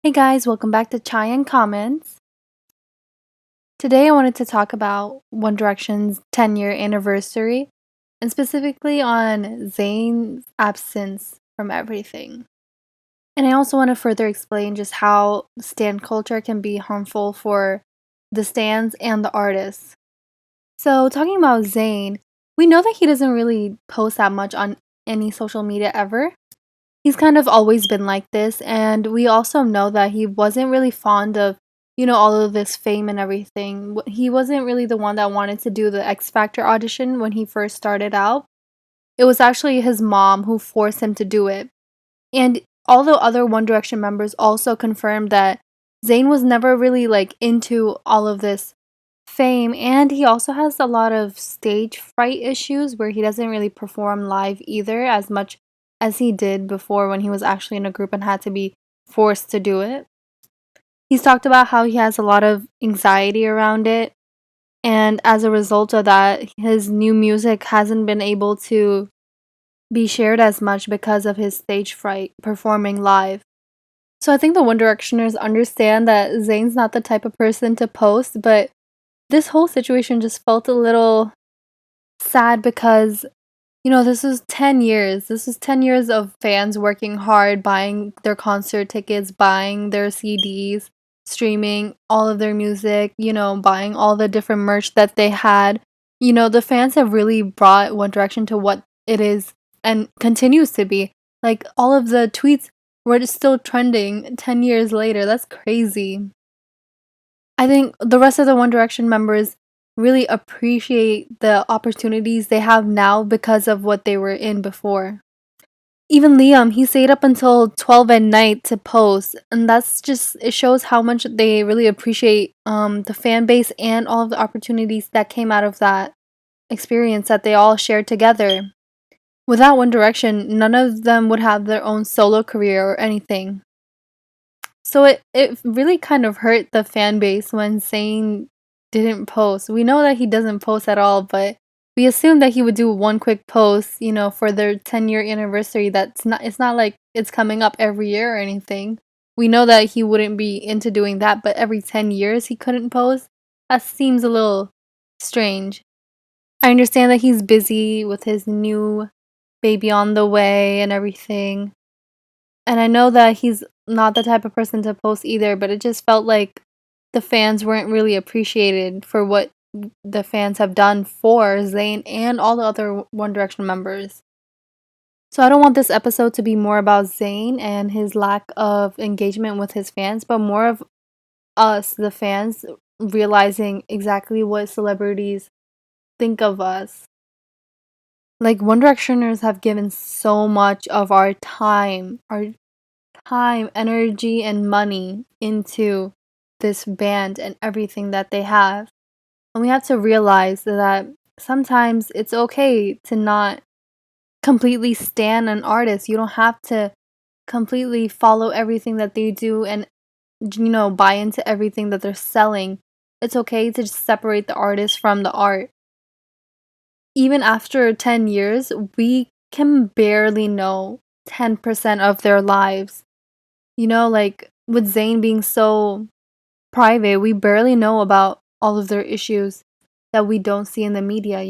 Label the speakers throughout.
Speaker 1: Hey guys, welcome back to Chai and Comments. Today I wanted to talk about One Direction's 10-year anniversary and specifically on Zayn's absence from everything. And I also want to further explain just how stan culture can be harmful for the stans and the artists. So, talking about Zayn, we know that he doesn't really post that much on any social media ever. He's kind of always been like this, and we also know that he wasn't really fond of, all of this fame and everything. He wasn't really the one that wanted to do the X Factor audition when he first started out. It was actually his mom who forced him to do it. And although other One Direction members also confirmed that Zayn was never really like into all of this fame, and he also has a lot of stage fright issues where he doesn't really perform live either as much as he did before when he was actually in a group and had to be forced to do it. He's talked about how he has a lot of anxiety around it, and as a result of that, his new music hasn't been able to be shared as much because of his stage fright performing live. So I think the One Directioners understand that Zayn's not the type of person to post, but this whole situation just felt a little sad because, this was 10 years. This was 10 years of fans working hard, buying their concert tickets, buying their CDs, streaming all of their music, buying all the different merch that they had. The fans have really brought One Direction to what it is and continues to be. Like, all of the tweets were just still trending 10 years later. That's crazy. I think the rest of the One Direction members really appreciate the opportunities they have now because of what they were in before. Even Liam, he stayed up until 12 at night to post, and that's just it shows how much they really appreciate the fan base and all of the opportunities that came out of that experience that they all shared together. Without One Direction, none of them would have their own solo career or anything. So it really kind of hurt the fan base when Zayn didn't post. We know that he doesn't post at all, but we assumed that he would do one quick post, for their 10-year anniversary. It's not like it's coming up every year or anything. We know that he wouldn't be into doing that, but every 10 years he couldn't post. That seems a little strange. I understand that he's busy with his new baby on the way and everything. And I know that he's not the type of person to post either, but it just felt like the fans weren't really appreciated for what the fans have done for Zayn and all the other One Direction members. So I don't want this episode to be more about Zayn and his lack of engagement with his fans, but more of us, the fans, realizing exactly what celebrities think of us. Like, One Directioners have given so much of our time, energy, and money into this band and everything that they have. And we have to realize that sometimes it's okay to not completely stan an artist. You don't have to completely follow everything that they do and, buy into everything that they're selling. It's okay to just separate the artist from the art. Even after 10 years, we can barely know 10% of their lives. Like with Zayn being so private, we barely know about all of their issues that we don't see in the media.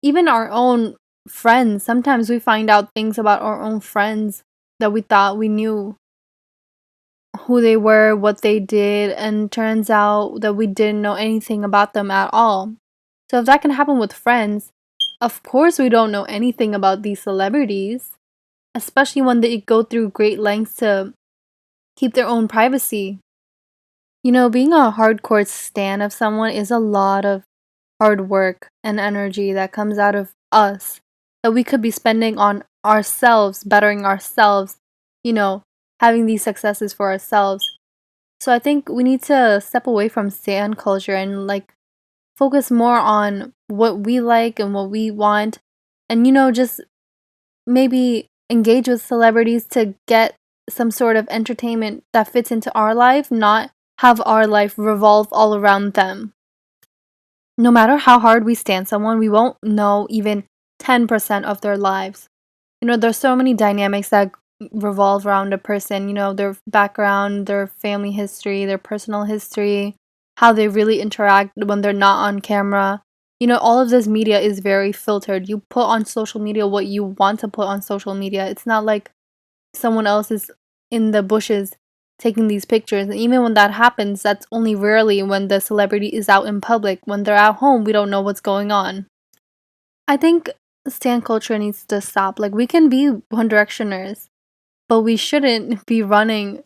Speaker 1: Even our own friends, sometimes we find out things about our own friends that we thought we knew who they were, what they did, and turns out that we didn't know anything about them at all. So if that can happen with friends, of course we don't know anything about these celebrities, especially when they go through great lengths to keep their own privacy. Being a hardcore stan of someone is a lot of hard work and energy that comes out of us that we could be spending on ourselves, bettering ourselves, you know, having these successes for ourselves. So I think we need to step away from stan culture and like focus more on what we like and what we want and just maybe engage with celebrities to get some sort of entertainment that fits into our life, not have our life revolve all around them. No matter how hard we stand someone, we won't know even 10% of their lives. There's so many dynamics that revolve around a person, their background, their family history, their personal history, how they really interact when they're not on camera. All of this media is very filtered. You put on social media what you want to put on social media. It's not like someone else is in the bushes taking these pictures. And even when that happens, that's only rarely when the celebrity is out in public. When they're at home, we don't know what's going on. I think stan culture needs to stop. Like, we can be One Directioners, but we shouldn't be running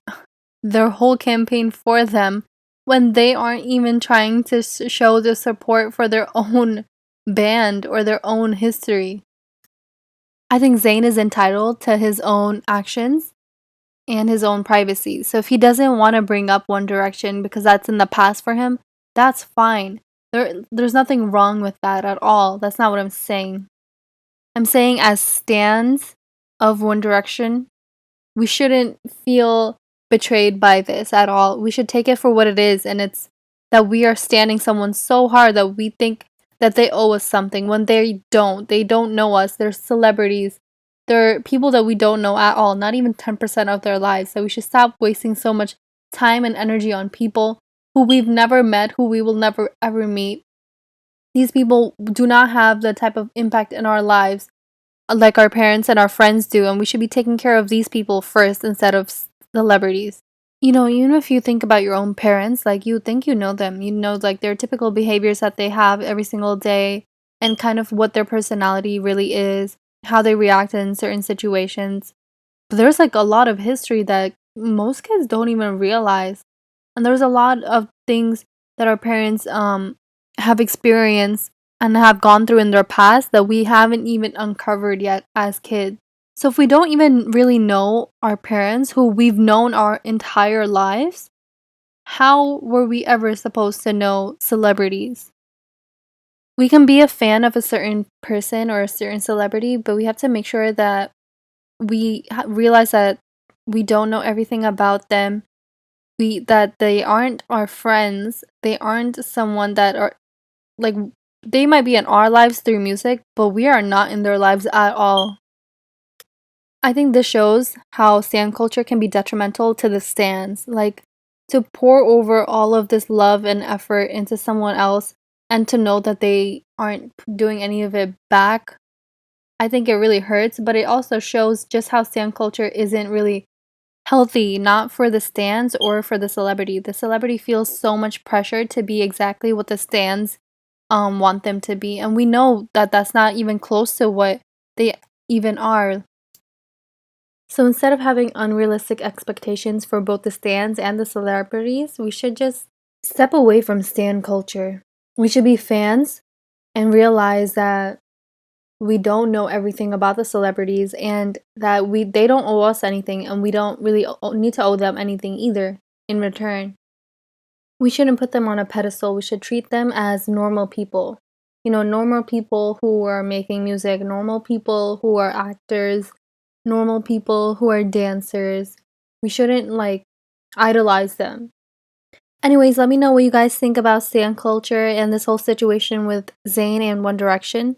Speaker 1: their whole campaign for them when they aren't even trying to show the support for their own band or their own history. I think Zayn is entitled to his own actions and his own privacy. So if he doesn't want to bring up One Direction because that's in the past for him, that's fine. There's nothing wrong with that at all. That's not what I'm saying. I'm saying as stans of One Direction, we shouldn't feel betrayed by this at all. We should take it for what it is, and it's that we are standing someone so hard that we think that they owe us something when they don't. They don't know us. They're celebrities. They're people that we don't know at all, not even 10% of their lives. So we should stop wasting so much time and energy on people who we've never met, who we will never ever meet. These people do not have the type of impact in our lives like our parents and our friends do, and we should be taking care of these people first instead of celebrities. Even if you think about your own parents, like you think you know them, like their typical behaviors that they have every single day and kind of what their personality really is, how they react in certain situations. But there's like a lot of history that most kids don't even realize. And there's a lot of things that our parents have experienced and have gone through in their past that we haven't even uncovered yet as kids. So if we don't even really know our parents who we've known our entire lives, how were we ever supposed to know celebrities? We can be a fan of a certain person or a certain celebrity, but we have to make sure that we realize that we don't know everything about them. That they aren't our friends. They aren't someone that are like they might be in our lives through music, but we are not in their lives at all. I think this shows how stan culture can be detrimental to the stans. Like, to pour over all of this love and effort into someone else and to know that they aren't doing any of it back, I think it really hurts, but it also shows just how stan culture isn't really healthy, not for the stans or for the celebrity. The celebrity feels so much pressure to be exactly what the stans want them to be, and we know that that's not even close to what they even are. So instead of having unrealistic expectations for both the stans and the celebrities, we should just step away from stan culture. We should be fans and realize that we don't know everything about the celebrities and that they don't owe us anything, and we don't really need to owe them anything either in return. We shouldn't put them on a pedestal. We should treat them as normal people. Normal people who are making music, normal people who are actors, normal people who are dancers. We shouldn't idolize them. Anyways, let me know what you guys think about stan culture and this whole situation with Zayn and One Direction.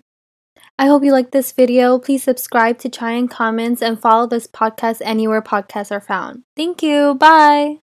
Speaker 1: I hope you liked this video. Please subscribe to Chai and Comments and follow this podcast anywhere podcasts are found. Thank you. Bye.